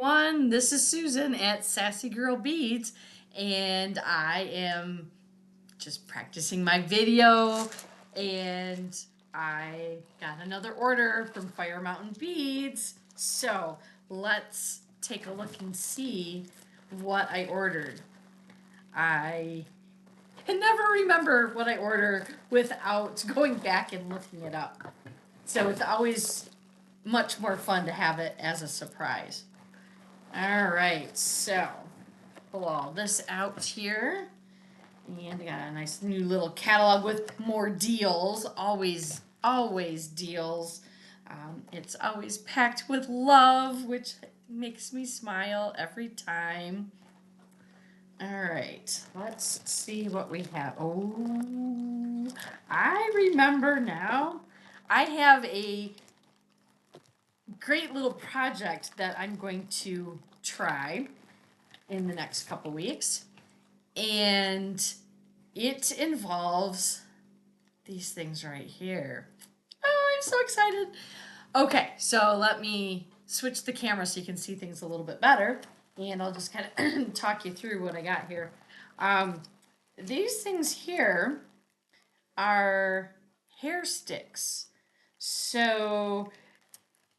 Everyone, this is Susan at Sassy Girl Beads, and I am just practicing my video, and I got another order from Fire Mountain Beads. So let's take a look and see what I ordered. I can never remember what I order without going back and looking it up. So it's always much more fun to have it as a surprise. All right, so pull all this out here. And I got a nice new little catalog with more deals. Always deals. It's always packed with love, which makes me smile every time. All right, let's see what we have. Oh, I remember now. I have a great little project that I'm going to try in the next couple weeks. And it involves these things right here. Oh, I'm so excited. Okay, so let me switch the camera so you can see things a little bit better. And I'll just kind of talk you through what I got here. These things here are hair sticks. So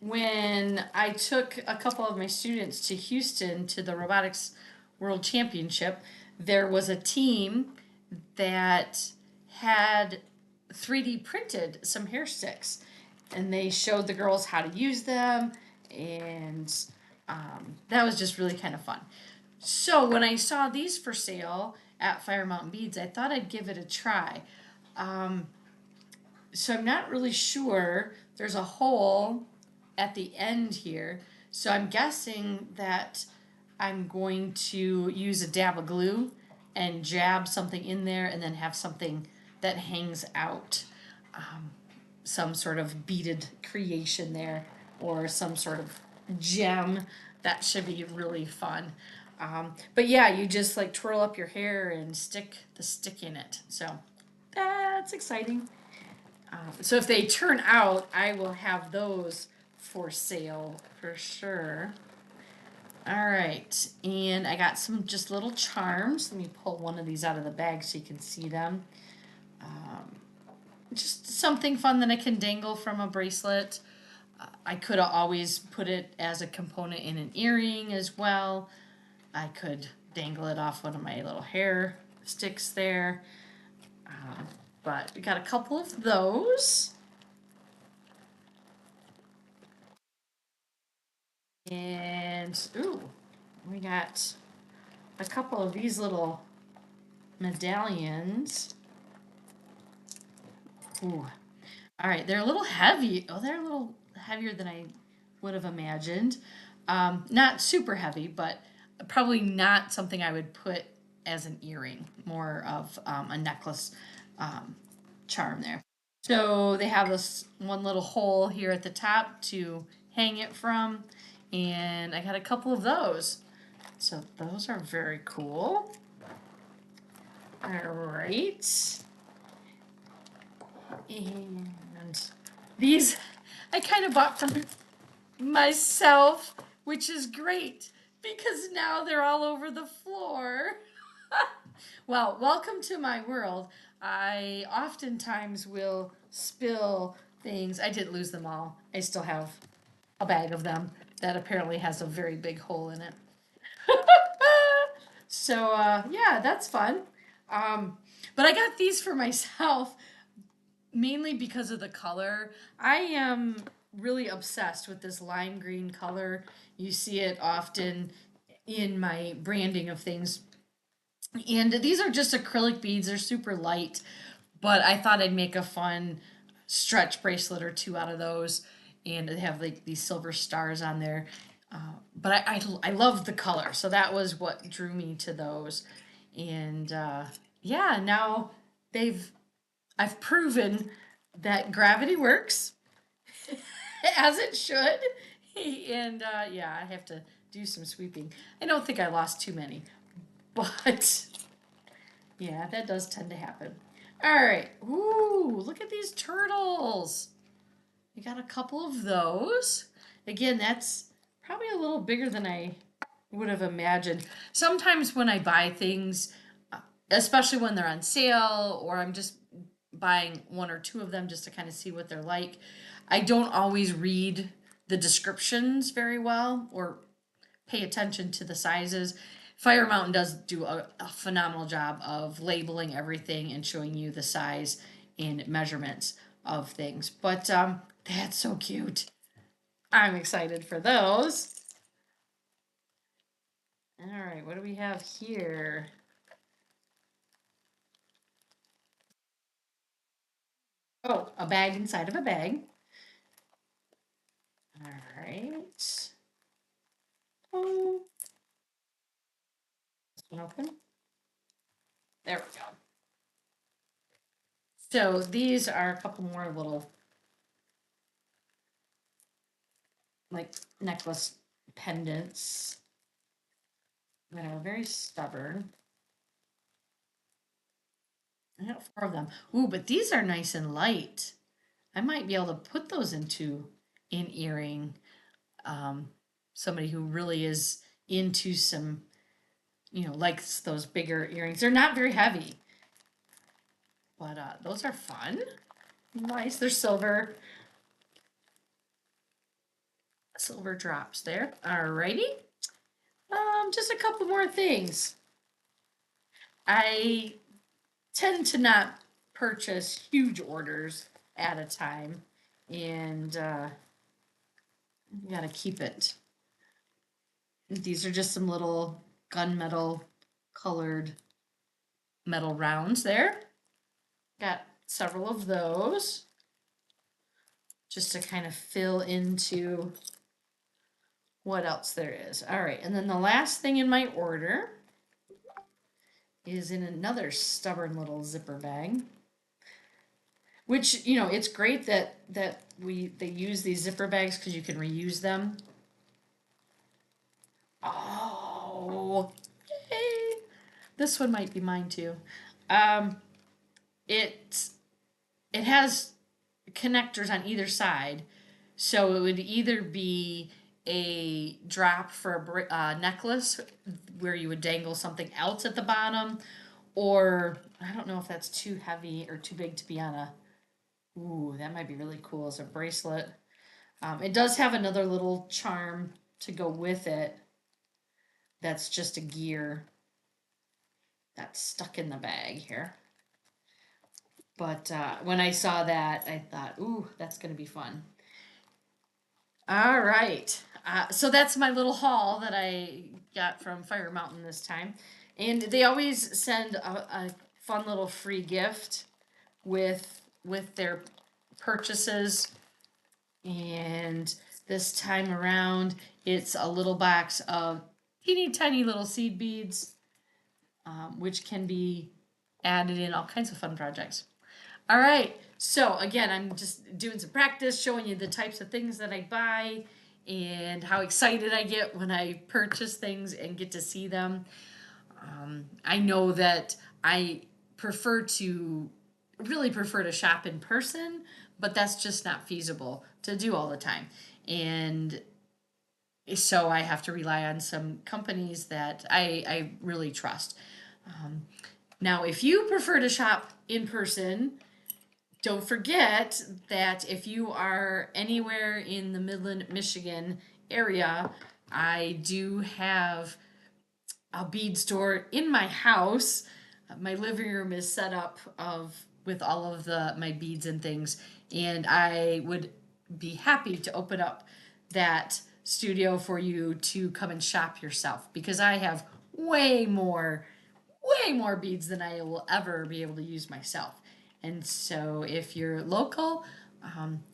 when I took a couple of my students to Houston to the Robotics World Championship, there was a team that had 3D printed some hair sticks, and they showed the girls how to use them, and that was just really kind of fun. So when I saw these for sale at Fire Mountain Beads, I thought I'd give it a try. So I'm not really sure. There's a hole at the end here, so I'm guessing that I'm going to use a dab of glue and jab something in there and then have something that hangs out, some sort of beaded creation there or some sort of gem. That should be really fun. But yeah, you just like twirl up your hair and stick the stick in it. So that's exciting. So if they turn out, I will have those for sale for sure. All right, and I got some just little charms. Let me pull one of these out of the bag so you can see them. Just something fun that I can dangle from a bracelet. I could have always put it as a component in an earring as well. I could dangle it off one of my little hair sticks there. But we got a couple of those. And, ooh, we got a couple of these little medallions. Ooh. All right, they're a little heavy. Oh, they're a little heavier than I would have imagined. Not super heavy, but probably not something I would put as an earring, more of a necklace charm there. So they have this one little hole here at the top to hang it from, and I got a couple of those. So those are very cool. All right. And these I kind of bought from myself, which is great because now they're all over the floor. Well, welcome to my world. I oftentimes will spill things. I did lose them all. I still have a bag of them that apparently has a very big hole in it. So, yeah, that's fun. But I got these for myself mainly because of the color. I am really obsessed with this lime green color. You see it often in my branding of things. And these are just acrylic beads. They're super light, but I thought I'd make a fun stretch bracelet or two out of those. And they have like these silver stars on there. But I love the color, so that was what drew me to those. And yeah, now they've I've proven that gravity works as it should. And yeah, I have to do some sweeping. I don't think I lost too many, but yeah, that does tend to happen. All right. Ooh, look at these turtles. We got a couple of those. Again, that's probably a little little bigger than I would have imagined. Sometimes when I buy things, especially when they're on sale or I'm just buying one or two of them just to kind of see what they're like, I don't always read the descriptions very well or pay attention to the sizes. Fire Mountain does do a phenomenal job of labeling everything and showing you the size and measurements of things. But that's so cute. I'm excited for those. All right, what do we have here? Oh, a bag inside of a bag. All right. Oh, this one open. There we go. So these are a couple more little like necklace pendants that are very stubborn. I got 4 of them. Ooh, but these are nice and light. I might be able to put those into an earring. Somebody who really is into some, likes those bigger earrings. They're not very heavy, but those are fun. Nice. They're silver. Silver drops there. Alrighty. Just a couple more things. I tend to not purchase huge orders at a time, and you gotta keep it. These are just some little gunmetal colored metal rounds there. Got several of those just to kind of fill into what else there is. All right, and then the last thing in my order is in another stubborn little zipper bag. Which, it's great that they use these zipper bags because you can reuse them. Oh, yay. This one might be mine too. It it has connectors on either side, so it would either be a drop for a necklace where you would dangle something else at the bottom, or I don't know if that's too heavy or too big to be on a. Ooh, that might be really cool as a bracelet. It does have another little charm to go with it. That's just a gear that's stuck in the bag here. But when I saw that, I thought, ooh, that's going to be fun. All right. So that's my little haul that I got from Fire Mountain this time. And they always send a fun little free gift with their purchases. And this time around, it's a little box of teeny tiny little seed beads, which can be added in all kinds of fun projects. All right, so again, I'm just doing some practice, showing you the types of things that I buy and how excited I get when I purchase things and get to see them. I know that I really prefer to shop in person, but that's just not feasible to do all the time. And so I have to rely on some companies that I really trust. Now, if you prefer to shop in person, don't forget that if you are anywhere in the Midland, Michigan area, I do have a bead store in my house. My living room is set up with all of my beads and things, and I would be happy to open up that studio for you to come and shop yourself because I have way more beads than I will ever be able to use myself. And so if you're local,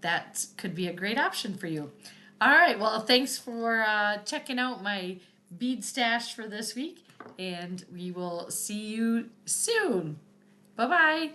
that could be a great option for you. All right, well, thanks for checking out my bead stash for this week, and we will see you soon. Bye-bye.